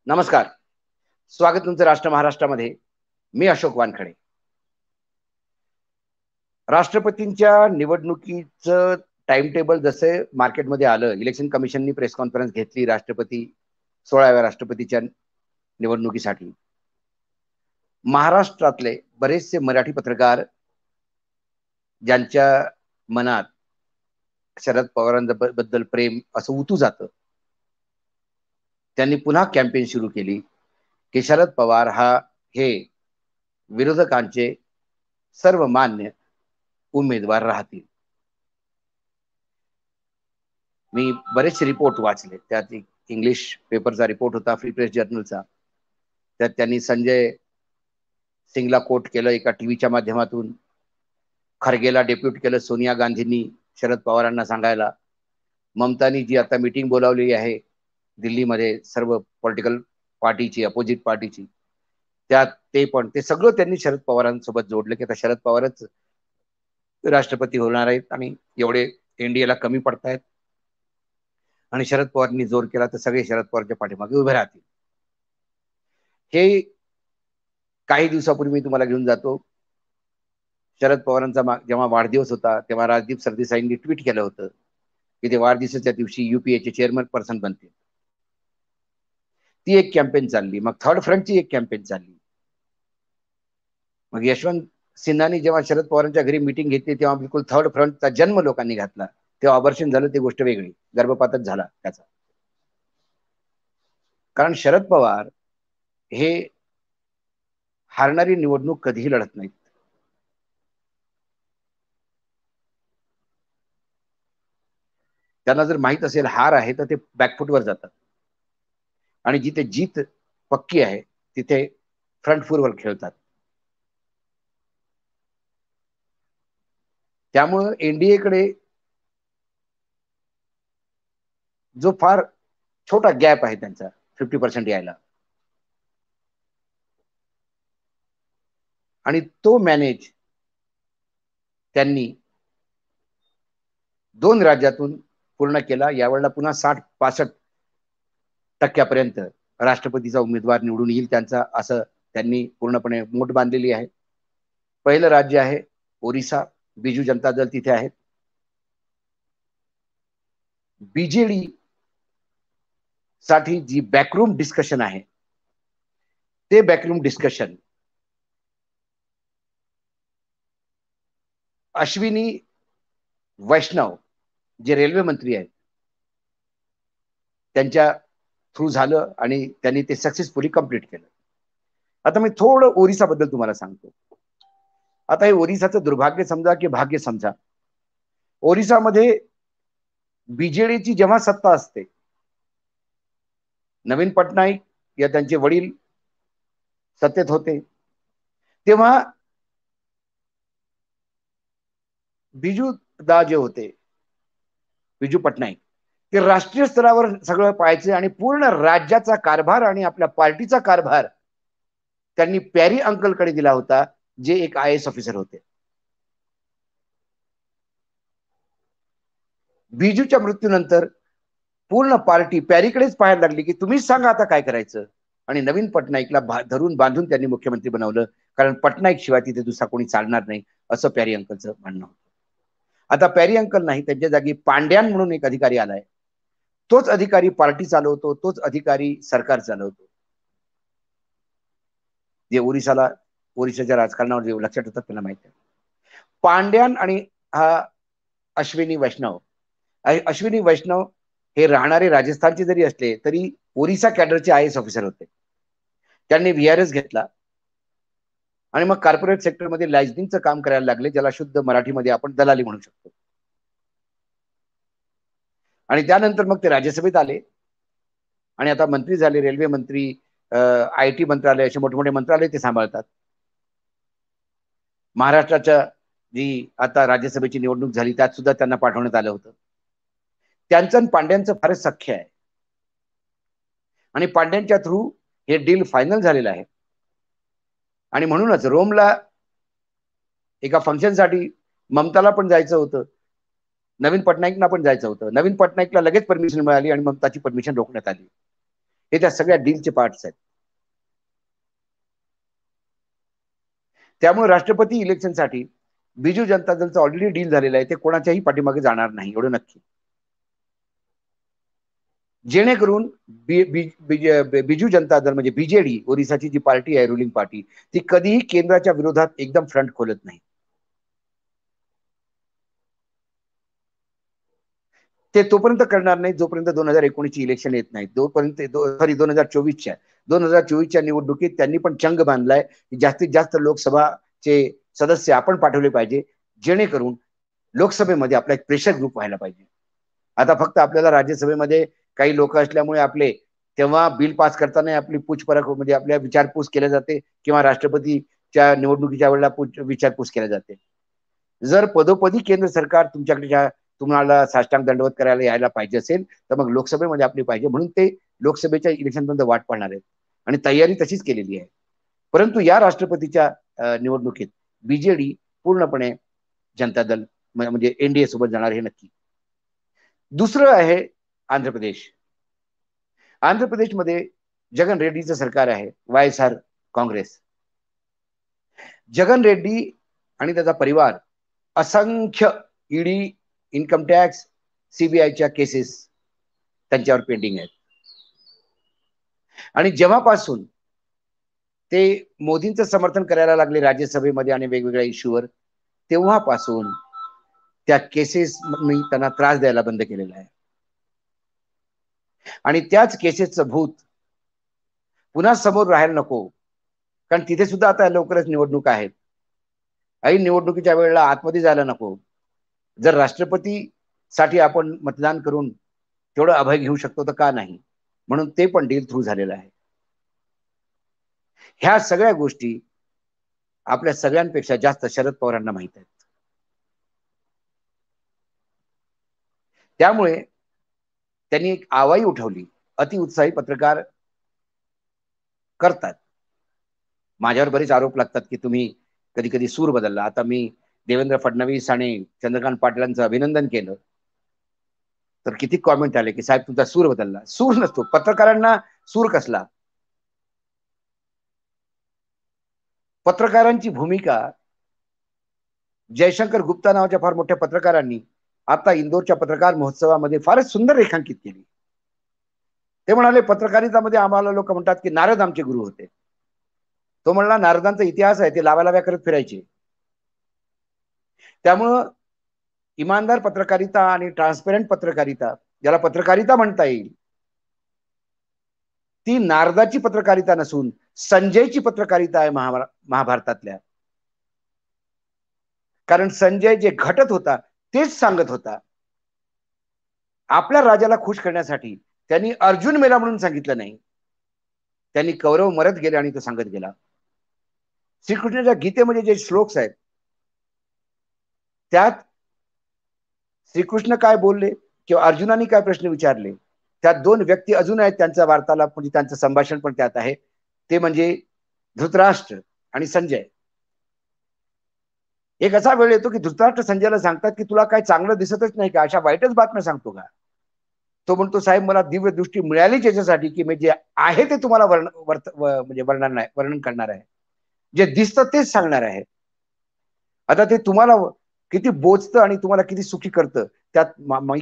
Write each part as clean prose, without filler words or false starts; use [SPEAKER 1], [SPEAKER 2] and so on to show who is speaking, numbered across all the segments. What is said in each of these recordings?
[SPEAKER 1] नमस्कार. स्वागत तुमचं राष्ट्र महाराष्ट्रामध्ये. मी अशोक वानखडे. राष्ट्रपतींच्या निवडणुकीचं टाइम टेबल जसे मार्केटमध्ये आलं, इलेक्शन कमिशननी प्रेस कॉन्फरन्स घेतली राष्ट्रपती 16व्या राष्ट्रपतीच्या निवडणुकीसाठी. महाराष्ट्रातले बरेचसे मराठी पत्रकार ज्यांच्या मनात शरद पवारांबद्दल प्रेम असं उतू जातं, त्यांनी पुन्हा कॅम्पेन सुरू केली की शरद पवार हे विरोधकांचे सर्वमान्य उमेदवार राहतील. मी बरेचसे रिपोर्ट वाचले. त्यात एक इंग्लिश पेपरचा रिपोर्ट होता, फ्री प्रेस जर्नलचा. त्यात त्यांनी संजय सिंगला कोट केलं एका टीव्हीच्या माध्यमातून. खरगेला डेप्यूट केलं सोनिया गांधींनी शरद पवारांना सांगायला. ममतानी जी आता मीटिंग बोलावली आहे दिल्लीमध्ये सर्व पॉलिटिकल पार्टीची, अपोजिट पार्टीची, त्यात ते सगळं त्यांनी शरद पवारांसोबत जोडलं की आता शरद पवारच राष्ट्रपती होणार आहेत आणि एवढे एनडीएला कमी पडतायत आणि शरद पवारांनी जोर केला तर सगळे शरद पवारच्या पाठीमागे उभे राहतील. हे काही दिवसापूर्वी मी तुम्हाला घेऊन जातो. शरद पवारांचा जेव्हा वाढदिवस होता तेव्हा राजदीप सरदेसाईंनी ट्विट केलं होतं की ते वाढदिवसाच्या दिवशी युपीएचे चेअरमन पर्सन बनतील. ती एक कॅम्पेन चालली. मग थर्ड फ्रंटची एक कॅम्पेन चालली. मग यशवंत सिन्हानी जेव्हा शरद पवारांच्या घरी मीटिंग घेतली तेव्हा बिलकुल थर्ड फ्रंटचा जन्म लोकांनी घातला. तेव्हा ऑपरेशन झालं ती गोष्ट वेगळी, गर्भपातच झाला त्याचा. कारण शरद पवार हे हारणारी निवडणूक कधीही लढत नाहीत. त्यांना जर माहित असेल हार आहे तर ते बॅकफुटवर जातात आणि जिथे जीत पक्की आहे तिथे फ्रंट फूटवर खेळतात. त्यामुळं एनडीएकडे जो फार छोटा गॅप आहे त्यांचा 50% यायला, आणि तो मॅनेज त्यांनी 2 राज्यातून पूर्ण केला. यावेळेला पुन्हा 60-65% राष्ट्रपतीचा उमेदवार निवडून येईल त्यांचा, असं त्यांनी पूर्णपणे मोठ बांधलेली आहे. पहिलं राज्य आहे ओरिसा. बिजू जनता दल तिथे आहे. बीजेडी साठी जी बॅकरूम डिस्कशन आहे ते बॅकरूम डिस्कशन अश्विनी वैष्णव जे रेल्वे मंत्री आहेत त्यांच्या थ्रू झालं आणि त्यांनी ते सक्सेसफुली कंप्लीट केलं. आता मी थोडं ओरिसा बद्दल तुम्हाला सांगतो. आता हे ओरिसाचं दुर्भाग्य समजा की भाग्य समजा. ओरिसामध्ये बीजेडीची जेव्हा सत्ता असते, नवीन पटनाईक या त्यांचे वडील सत्तेत होते, तेव्हा बिजू दा जे होते, बिजू पटनाईक, ते राष्ट्रीय स्तरावर सगळं पाहायचे आणि पूर्ण राज्याचा कारभार आणि आपल्या पार्टीचा कारभार त्यांनी प्यारी अंकलकडे दिला होता, जे एक IAS ऑफिसर होते. बिजूच्या मृत्यूनंतर पूर्ण पार्टी प्यारीकडेच पाहायला लागली की तुम्हीच सांगा आता काय करायचं. आणि नवीन पटनाईकला धरून बांधून त्यांनी मुख्यमंत्री बनवलं, कारण पटनाईक शिवाय तिथे दुसरा कोणी चालणार नाही असं प्यारी अंकलचं म्हणणं होतं. आता प्यारी अंकल नाही, त्यांच्या जागी पांड्यान म्हणून एक अधिकारी आलाय. तोच अधिकारी पार्टी चालवतो, तोच अधिकारी सरकार चालवतो. जे ओरिसाच्या राजकारणावर जे लक्षात येतात त्यांना माहिती आहे. पांड्यान आणि हा अश्विनी वैष्णव हे राहणारे राजस्थानचे जरी असले तरी ओरिसा कॅडरचे IAS ऑफिसर होते. त्यांनी VRS घेतला आणि मग कॉर्पोरेट सेक्टरमध्ये लायझनिंगचं काम करायला लागले, ज्याला शुद्ध मराठीमध्ये आपण दलाली म्हणू शकतो. आणि त्यानंतर मग ते राज्यसभेत आले आणि आता मंत्री झाले, रेल्वे मंत्री, IT मंत्रालय, असे मोठमोठे मंत्रालय ते सांभाळतात. महाराष्ट्राच्या जी आता राज्यसभेची निवडणूक झाली त्यात सुद्धा त्यांना पाठवण्यात आलं होतं. त्यांचं आणि पांड्यांचं फारच सख्य आहे आणि पांड्यांच्या थ्रू हे डील फायनल झालेलं आहे. आणि म्हणूनच रोमला एका फंक्शनसाठी ममताला पण जायचं होतं, नवीन पटनाईकला पण जायचं होतं. नवीन पटनाईकला लगेच परमिशन मिळाली आणि ममताची परमिशन रोखण्यात आली. हे त्या सगळ्या डीलचे पार्ट्स आहेत. त्यामुळे राष्ट्रपती इलेक्शनसाठी बिजू जनता दलचं ऑलरेडी डील झालेलं आहे, ते कोणाच्याही पाठीमागे जाणार नाही, एवढं नक्की. जेणेकरून बिजू जनता दल म्हणजे बीजेडी, ओरिसाची जी पार्टी आहे, रुलिंग पार्टी, ती कधीही केंद्राच्या विरोधात एकदम फ्रंट खोलत नाही. ते तोपर्यंत करणार नाही जोपर्यंत 2019ची इलेक्शन येत नाही, तोपर्यंत 2024च्या निवडणुकीत त्यांनी पण चंग बांधलाय की जास्तीत जास्त लोकसभाचे सदस्य आपण पाठवले पाहिजे, जेणेकरून लोकसभेमध्ये आपला एक प्रेशर ग्रुप व्हायला पाहिजे. आता फक्त आपल्याला राज्यसभेमध्ये काही लोक असल्यामुळे आपले तेव्हा बिल पास करताना आपली पूछपरख म्हणजे आपल्या विचारपूस केल्या जाते, किंवा राष्ट्रपतीच्या निवडणुकीच्या वेळेला विचारपूस केल्या जाते. जर पदोपदी केंद्र सरकार तुमच्याकडे तुम्हाला साष्टांग दंडवत करायला यायला पाहिजे असेल, तर मग लोकसभेमध्ये आपली पाहिजे, म्हणून ते लोकसभेच्या इलेक्शनपर्यंत वाट पाहणार आहेत आणि तयारी तशीच केलेली आहे. परंतु या राष्ट्रपतीच्या निवडणुकीत बीजेडी पूर्णपणे जनता दल म्हणजे एनडीए सोबत जाणार हे नक्की. दुसरं आहे आंध्र प्रदेश. आंध्र प्रदेशमध्ये जगन रेड्डीचं सरकार आहे, YSR काँग्रेस. जगन रेड्डी आणि त्याचा परिवार असंख्य ईडी, इन्कम टॅक्स, सीबीआयच्या केसेस त्यांच्यावर पेंडिंग आहेत. आणि जेव्हापासून ते मोदींचं समर्थन करायला लागले राज्यसभेमध्ये आणि वेगवेगळ्या इश्यूवर, तेव्हापासून त्या केसेस मी त्यांना त्रास द्यायला बंद केलेला आहे. आणि त्याच केसेसचं भूत पुन्हा समोर राहायला नको, कारण तिथे सुद्धा आता लवकरच निवडणूक आहेत. ऐन निवडणुकीच्या वेळेला आतमध्ये जायला नको. जर राष्ट्रपती साठी आपण मतदान करून तेवढं अभय घेऊ शकतो तर का नाही, म्हणून ते पण डील थ्रू झालेलं आहे. ह्या सगळ्या गोष्टी आपल्या सगळ्यांपेक्षा जास्त शरद पवारांना माहित आहेत. त्यामुळे त्यांनी एक आवाई उठवली. अतिउत्साही पत्रकार करतात. माझ्यावर बरेच आरोप लागतात की तुम्ही कधी कधी सूर बदलला. आता मी देवेंद्र फडणवीस आणि चंद्रकांत पाटलांचं अभिनंदन केलं तर किती कॉमेंट आले की साहेब तुमचा सूर बदलला. सूर नसतो, पत्रकारांना सूर कसला. पत्रकारांची भूमिका जयशंकर गुप्ता नावाच्या फार मोठ्या पत्रकारांनी आता इंदोरच्या पत्रकार महोत्सवामध्ये फारच सुंदर रेखांकित केली. ते म्हणाले पत्रकारितामध्ये आम्हाला लोक म्हणतात की नारद आमचे गुरु होते. तो म्हणला नारदांचा इतिहास आहे, ते लावालाव्या करत फिरायचे. त्यामुळं इमानदार पत्रकारिता आणि ट्रान्सपेरंट पत्रकारिता, ज्याला पत्रकारिता म्हणता येईल, ती नारदाची पत्रकारिता नसून संजयची पत्रकारिता आहे महाभारतातल्या. कारण संजय जे घटत होता तेच सांगत होता. आपल्या राजाला खुश करण्यासाठी त्यांनी अर्जुन मेला म्हणून सांगितलं नाही, त्यांनी कौरव मरत गेले आणि तो सांगत गेला. श्रीकृष्णाच्या गीतेमध्ये जे श्लोक्स आहेत त्यात श्रीकृष्ण काय बोलले किंवा अर्जुनाने काय प्रश्न विचारले, त्यात दोन व्यक्ती अजून आहेत त्यांचा वार्तालाप म्हणजे त्यांचं संभाषण पण त्यात आहे. ते म्हणजे धृतराष्ट्र आणि संजय. एक असा वेळ येतो की धृतराष्ट्र संजयला सांगतात की तुला काय चांगलं दिसतच नाही का, अशा वाईटच बातम्या सांगतो का. तो म्हणतो साहेब मला दिव्य दृष्टी मिळालीच याच्यासाठी की मी जे आहे ते तुम्हाला म्हणजे वर्णन करणार आहे, जे दिसतं तेच सांगणार आहे. आता ते तुम्हाला किती बोचतं आणि तुम्हाला किती सुखी करतं त्यात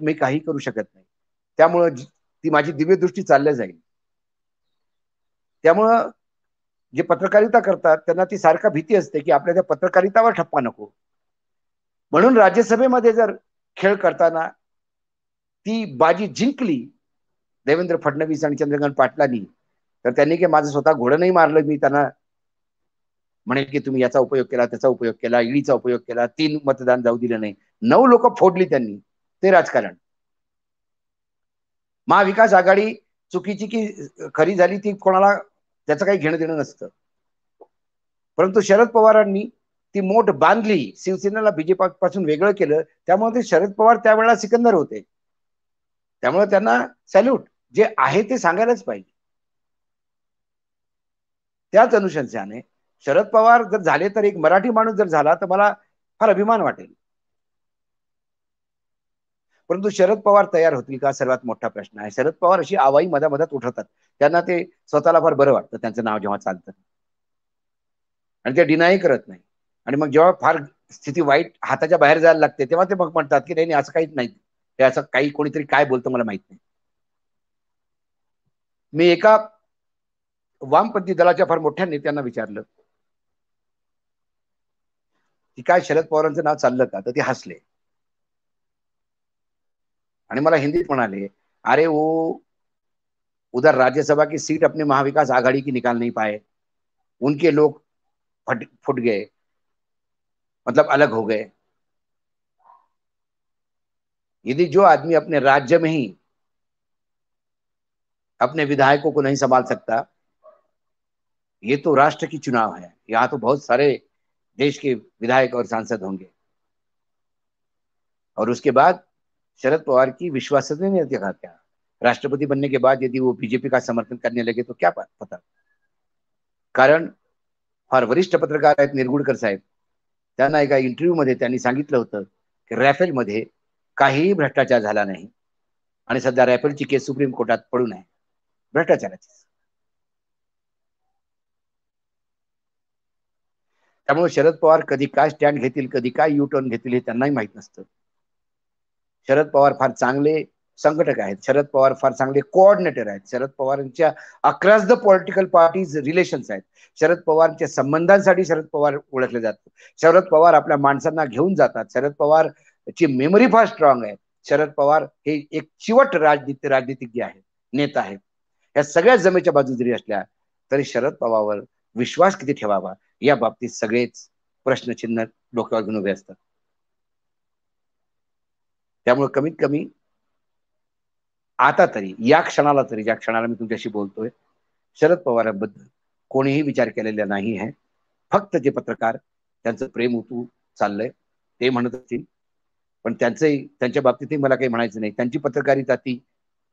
[SPEAKER 1] मी काही करू शकत नाही. त्यामुळं ती माझी दिव्य दृष्टी चालल्या जाईल. त्यामुळं जे पत्रकारिता करतात त्यांना ती सारखा भीती असते की आपल्या त्या पत्रकारितावर ठप्पा नको. म्हणून राज्यसभेमध्ये जर खेळ करताना ती बाजी जिंकली देवेंद्र फडणवीस आणि चंद्रकांत पाटलांनी, तर त्यांनी काही माझं स्वतः घोडं नाही मारलं. मी त्यांना म्हणेल की तुम्ही याचा उपयोग केला, त्याचा उपयोग केला, ईडीचा उपयोग केला, 3 मतदान जाऊ दिलं नाही, 9 लोक फोडली त्यांनी. ते राजकारण. महाविकास आघाडी चुकीची की खरी झाली ती कोणाला त्याचं काही घेणं देणं नसतं. परंतु शरद पवारांनी ती मोठ बांधली, शिवसेनेला बीजेपी पासून वेगळं केलं. त्यामुळे ते शरद पवार त्यावेळेला सिकंदर होते. त्यामुळे त्यांना सॅल्यूट. जे आहे ते सांगायलाच पाहिजे. त्याच अनुषंगाने शरद पवार जर झाले तर एक मराठी माणूस जर झाला तर मला फार अभिमान वाटेल. परंतु शरद पवार तयार होतील का, सर्वात मोठा प्रश्न आहे. शरद पवार अशी आवाई मधात उठवतात, त्यांना ते स्वतःला फार बरं वाटतं त्यांचं नाव जेव्हा चालतं, आणि ते डिनाय करत नाही. आणि मग जेव्हा फार स्थिती वाईट हाताच्या बाहेर जायला लागते, तेव्हा ते मग म्हणतात की नाही असं काहीच नाही, हे असं काही कोणीतरी काय बोलतं मला माहित नाही. मी एका वामपंथी दलाच्या फार मोठ्या नेत्यांना विचारलं की काय शरद पवारांचं नाव चाललं का, तर ते हसले आणि मला हिंदीत म्हणाले, अरे वो उधर राज्यसभा की सीट अपने महाविकास आघाड़ी की निकाल नहीं पाए, उनके लोग फुट गए, मतलब अलग हो गए. यदि जो आदमी अपने राज्य में ही अपने विधायकों को नहीं संभाल सकता, ये तो राष्ट्र की चुनाव है, यहाँ तो बहुत सारे देश के विधायक और सांसद होंगे. और उसके बाद शरद पवार की विश्वसनीयता का क्या, राष्ट्रपति बनने के बाद यदि वो बीजेपी का समर्थन करने लगे तो क्या पता. कारण फार वरिष्ठ पत्रकार आहेत निरगुडकर साहेब, त्यांना एका इंटरव्ह्यू मध्ये त्यांनी सांगितलं होतं की रॅफेल मध्ये काहीही भ्रष्टाचार झाला नाही आणि सध्या रॅफेलची केस सुप्रीम कोर्टात पडून आहे भ्रष्टाचाराची. त्यामुळे शरद पवार कधी काय स्टँड घेतील, कधी काय यू टर्न घेतील हे त्यांनाही माहित नसतं. शरद पवार फार चांगले संघटक आहेत, शरद पवार फार चांगले कोऑर्डिनेटर आहेत, शरद पवारांच्या across the political parties relations आहेत, शरद पवारच्या संबंधांसाठी शरद पवार ओळखले जातात, शरद पवार आपल्या माणसांना घेऊन जातात, शरद पवार ची मेमरी फार स्ट्रॉंग आहे, शरद पवार हे एक चिवट राजनीतिज्ञ आहेत, नेता आहेत. या सगळ्या जमेच्या बाजू जरी असल्या तरी शरद पवारवर विश्वास किती ठेवावा या बाबतीत सगळेच प्रश्नचिन्ह डोक्यावर घेऊन उभे असतात. त्यामुळे कमीत कमी आता तरी या क्षणाला तरी, ज्या क्षणाला मी तुमच्याशी बोलतोय, शरद पवारांबद्दल कोणीही विचार केलेला नाही आहे. फक्त जे पत्रकार त्यांचं प्रेम उतू चाललंय ते म्हणत असतील, पण त्यांच्या बाबतीतही मला काही म्हणायचं नाही. त्यांची पत्रकारिता ती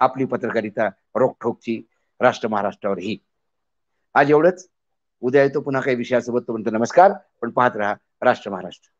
[SPEAKER 1] आपली पत्रकारिता रोखठोकची राष्ट्र महाराष्ट्रावर ही. आज एवढंच. उद्या येतो पुन्हा काही विषयासोबत. तो म्हणतो नमस्कार, पण पाहत राहा राष्ट्र महाराष्ट्र.